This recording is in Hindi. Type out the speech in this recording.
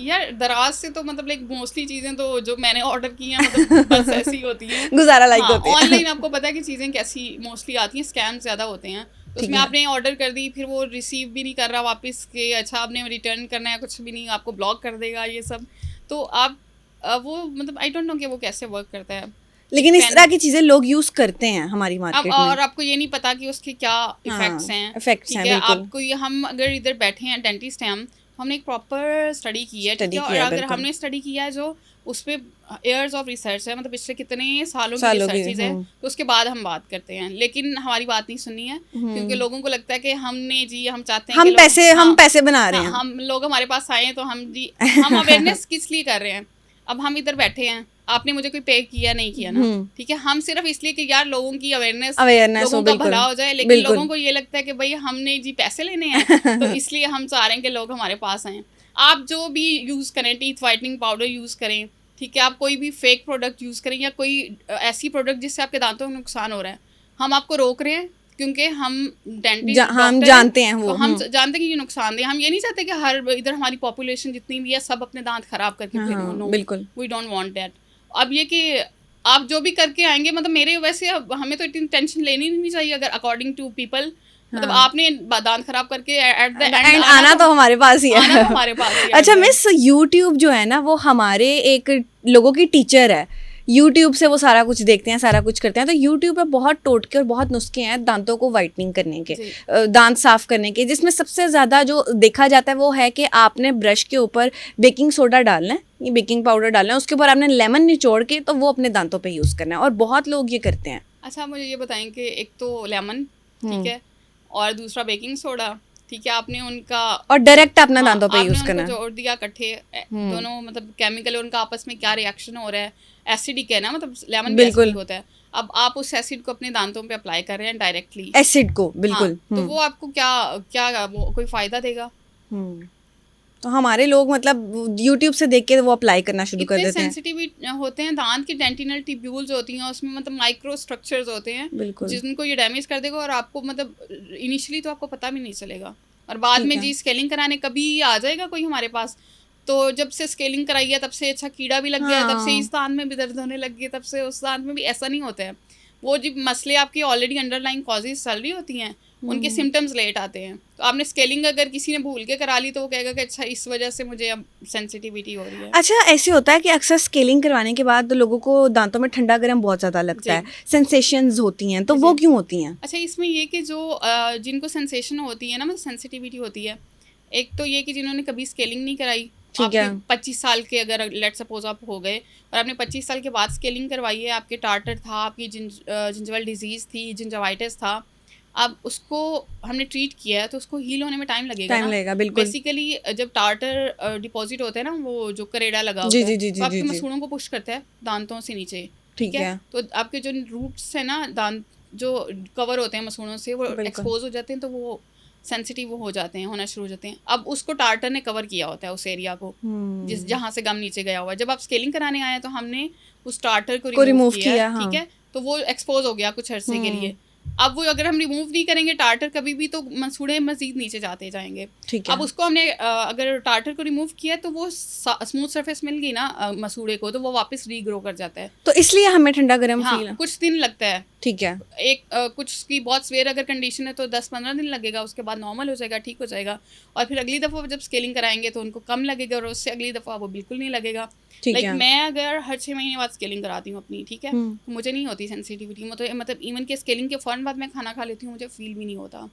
यार दराज से तो मतलब लाइक मोस्टली चीज़ें तो जो मैंने ऑर्डर की हैं मतलब बस ऐसी होती हैं, गुजारा लाइक हाँ, होती है। ऑनलाइन आपको पता है कि चीज़ें कैसी मोस्टली आती हैं, स्कैम ज़्यादा होते हैं। तो ठीक उसमें है। आपने ऑर्डर कर दी, फिर वो रिसीव भी नहीं कर रहा वापस के, अच्छा आपने रिटर्न करना है कुछ भी नहीं, आपको ब्लॉक कर देगा ये सब। तो आप वो मतलब आई डोंट नो कि वो कैसे वर्क करता है। एक लेकिन इस पेन तरह की चीज़ें लोग यूज़ करते हैं हमारी अब मार्केट में। और आपको ये नहीं पता कि उसके क्या इफ़ेक्ट्स हाँ, हैं, इफ़ेक्ट्स ठीक हैं है? बिल्कुल। आपको ये हम अगर इधर बैठे हैं, डेंटिस्ट हैं हम, तो हमने एक प्रॉपर स्टडी की है, ठीक स्टडी है? और किया है अगर बिल्कुल। हमने स्टडी किया है जो उसपे इयर्स ऑफ रिसर्च है, मतलब पिछले कितने सालों की सालों की रिसर्चेज़ है, तो उसके बाद हम बात करते हैं। लेकिन हमारी बात नहीं सुननी है, क्योंकि लोगों को लगता है कि हमने जी हम चाहते हैं कि लोग, हम हाँ, पैसे बना रहे हाँ, हैं। हम लोग हमारे पास आए हैं तो हम जी हम अवेयरनेस किस लिए कर रहे हैं? अब हम इधर बैठे हैं, आपने मुझे कोई पे किया नहीं किया ना, ठीक है? हम सिर्फ इसलिए कि यार लोगों की अवेयरनेस, अवेयरनेस हो लोगों का बिल्कुल, भला हो जाए, लेकिन लोगों बिल्कुल। को ये लगता है कि भई हमने जी पैसे लेने हैं, तो इसलिए हम चाह रहे हैं कि लोग हमारे पास आएँ। आप जो भी यूज़ करें, टीथ व्हाइटनिंग पाउडर यूज़ करें, ठीक है? आप कोई भी फेक प्रोडक्ट यूज़ करें या कोई ऐसी प्रोडक्ट जिससे आपके दाँतों को नुकसान हो रहा है, हम आपको रोक रहे हैं क्योंकि हम हम डॉक्टर हैं, जानते हैं तो वो। हम जानते हैं कि ये नुकसानदेह। हम ये नहीं चाहते कि हर इधर हमारी पॉपुलेशन जितनी भी है सब अपने दाँत खराब करके हाँ, फिरें, हाँ, नो, बिल्कुल। We don't want that. अब ये कि आप जो भी करके आएँगे, मतलब मेरे वैसे अब हमें तो इतनी टेंशन लेनी नहीं चाहिए अगर अकॉर्डिंग टू पीपल, मतलब हाँ। आपने दाँत खराब करके एट द एंड एंड आना तो हमारे पास ही आना है। तो हमारे पास ही है एट अच्छा द एंड। मिस, यूट्यूब जो है ना वो हमारे एक लोगों की टीचर है। यूट्यूब से वो सारा कुछ देखते हैं, सारा कुछ करते हैं। तो यूट्यूब पे बहुत टोटके और बहुत नुस्खे हैं दांतों को वाइटनिंग करने के, जी, दांत साफ करने के, जिसमें सबसे ज़्यादा जो देखा जाता है वो है कि आपने ब्रश के ऊपर बेकिंग सोडा डालना है, ये बेकिंग पाउडर डालना है, उसके ऊपर आपने लेमन निचोड़ के तो वो अपने दांतों पे यूज़ करना है, और बहुत लोग ये करते हैं। अच्छा मुझे ये बताएँ कि एक तो लेमन, ठीक हम्म। है? और दूसरा बेकिंग सोडा, ठीक है? आपने उनका और डायरेक्ट अपना हाँ, दांतों पे आपने यूज़ उनको करना है। जोड़ दिया इकट्ठे, दोनों मतलब केमिकल उनका आपस में क्या रिएक्शन हो रहा है, एसिडिक है ना, मतलब लेमन भी एसिडिक बिल्कुल। होता है। अब आप उस एसिड को अपने दांतों पे अप्लाई कर रहे हैं डायरेक्टली, एसिड को हाँ, बिल्कुल। तो वो आपको क्या क्या वो कोई फ़ायदा देगा? हम्म। तो हमारे लोग मतलब यूट्यूब से देख के वो अप्लाई करना शुरू कर इतने देते हैं। सेंसिटिव होते हैं दांत की, डेंटिनल ट्यूब्यूल्स होती हैं उसमें, मतलब माइक्रो स्ट्रक्चर्स होते हैं बिल्कुल। जिनको ये डैमेज कर देगा, और आपको मतलब इनिशियली तो आपको पता भी नहीं चलेगा, और बाद ठीक में है। जी स्केलिंग कराने कभी आ जाएगा कोई हमारे पास, तो जब से स्केलिंग कराई है तब से अच्छा कीड़ा भी लग गया है, तब से हाँ। इस दांत में भी दर्द होने लग गई, तब से उस दांत में भी, ऐसा नहीं होता है। वो जब मसले आपकी ऑलरेडी अंडरलाइन कॉजेज चल रही होती हैं, उनके सिम्टम्स लेट आते हैं। तो आपने स्केलिंग अगर किसी ने भूल के करा ली तो वो कहेगा कि अच्छा इस वजह से मुझे अब सेंसिटिविटी हो रही है। अच्छा, ऐसे होता है कि अक्सर स्केलिंग करवाने के बाद लोगों को दांतों में ठंडा गर्म बहुत ज़्यादा लगता जी, है, सेंसेशंस होती हैं, तो जी, वो जी। क्यों होती हैं? अच्छा इसमें ये कि जो जिनको सेंसेशन होती है ना, मतलब सेंसिटिविटी होती है, एक तो ये कि जिन्होंने कभी स्केलिंग नहीं कराई, ठीक आपके है। 25 साल के अगर लेट सपोज आप हो गए और आपने 25 साल के बाद स्केलिंग करवाई है, आपके टार्टर था, आपकी जिंजवल डिजीज़ थी, जिंजवाइटिस था, अब उसको हमने ट्रीट किया है तो उसको हील होने में टाइम लगेगा टाइम ना। लगेगा बिल्कुल। बेसिकली जब टार्टर डिपॉजिट होता है ना, वो जो करेड़ा लगा जी होता है, जी जी तो जी जी आपके जी। मसूड़ों को पुश करता है दांतों से नीचे, ठीक ठीक है? है। तो आपके जो रूट्स है ना, दांत जो कवर होते हैं मसूड़ों से, वो बिल्कुल। एक्सपोज हो जाते हैं, तो वो सेंसिटिव वो हो जाते हैं, होना शुरू हो जाते हैं। अब उसको टार्टर ने कवर किया होता है उस एरिया को, जिस हम्म। जहाँ से गम नीचे गया हुआ है। जब आप स्केलिंग कराने आए हैं तो हमने उस टार्टर को को रिमूव रिमूव किया है, किया, हाँ। ठीक है? तो वो एक्सपोज हो गया कुछ अरसे के हम्म। लिए। अब वो अगर हम रिमूव नहीं करेंगे टार्टर कभी भी, तो मसूड़े मजीद नीचे जाते जाएंगे। ठीक अब है। उसको हमने अगर टार्टर को रिमूव किया तो वो स्मूथ सरफेस मिल गई ना मसूड़े को, तो वो वापस रीग्रो कर जाता है। तो इसलिए हमें ठंडा गर्म हाँ, फील। कुछ दिन लगता है। ठीक है। एक कुछ की बहुत सीवियर अगर कंडीशन है तो 10-15 दिन लगेगा, उसके बाद नॉर्मल हो जाएगा, ठीक हो जाएगा, और फिर अगली दफ़ा जब स्केलिंग कराएंगे तो उनको कम लगेगा, और उससे अगली दफ़ा वो बिल्कुल नहीं लगेगा। ठीक लाइक है। मैं अगर हर 6 महीने बाद स्केलिंग कराती हूँ अपनी, ठीक है, हम्म। तो मुझे नहीं होती सेंसिटिविटी, मतलब इवन के स्केलिंग के फ़ौरन बाद मैं खाना खा लेती हूँ, मुझे फील भी नहीं होता।